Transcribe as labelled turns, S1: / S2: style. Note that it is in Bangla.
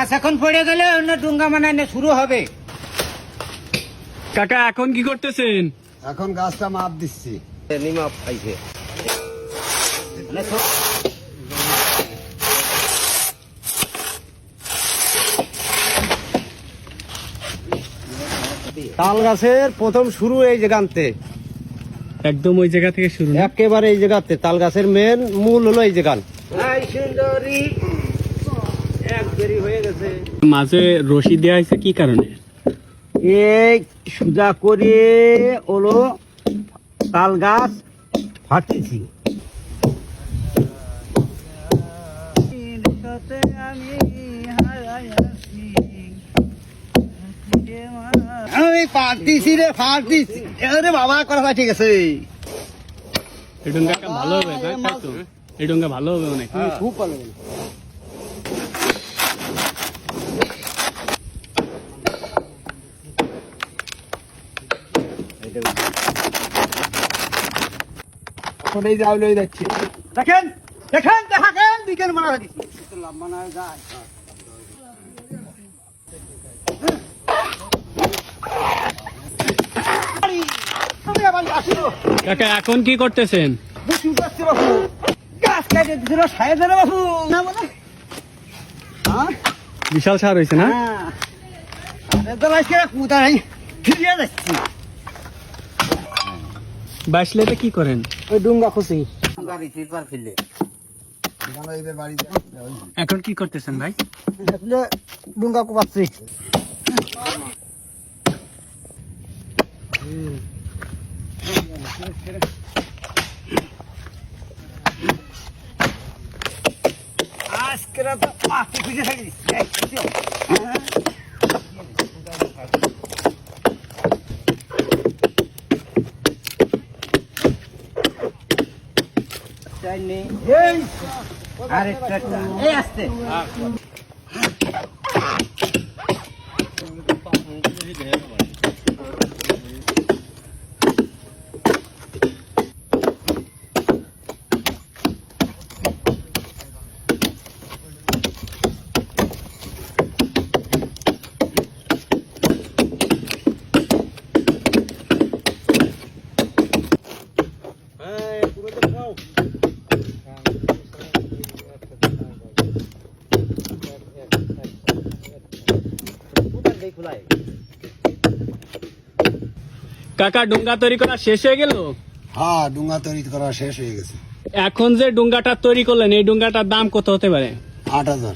S1: গাছ এখন পড়ে গেলে অন্য ডুঙ্গা বানানো শুরু হবে।
S2: কাকা এখন কি করতেছেন?
S3: এখন গাছটা মাপ দিচ্ছি।
S1: নিমাপ খাইছে
S3: তাল গাছের প্রথম শুরু এই জায়গাতে,
S2: একদম ওই জায়গা থেকে শুরু না?
S3: একেবারে এই জায়গাতে তাল গাছের মেন মূল হলো এই জায়গা।
S1: সুন্দরী এক দেরি হয়ে গেছে।
S2: মাঝে রশি দেওয়া হয়েছে কি কারণে?
S3: এই সুজা করে হলো তাল গাছ ফাটিছি। আমি পারতিছি রে, ফাটিছি। আরে বাবা কথা ঠিক আছে।
S2: এই ডুঙ্গা ভালো হবে না? তাই তো? এই ডুঙ্গা ভালো হবে অনেক।
S3: খুব ভালো। এখন এই যাও লই যাচ্ছি। দেখেন দেখেন দেখেন বিকেল মারা দিচ্ছি। লম্বা না যায়।
S2: কাকা এখন কি করতেছেন?
S3: গাছ কেটে দিছিল সাড়ে ধরে বাবু না বলে।
S2: বিশাল সার হয়েছে না? বাসলেতে কি করেন?
S3: ওই ডুঙ্গা খুশি
S2: এখন কি করতেছেন ভাই?
S3: ডুঙ্গা কোপাচ্ছি। আজকে তো মাটি খুঁজে থাকি।
S1: আরেকটা এই আসতে
S2: কাকা ডুঙ্গা তৈরি করা শেষ হয়ে গেল?
S3: হ্যাঁ, ডুঙ্গা তৈরি করা শেষ হয়ে গেছে।
S2: এখন যে ডুঙ্গাটা তৈরি করলেন এই ডুঙ্গাটার দাম কত হতে পারে?
S3: 8,000।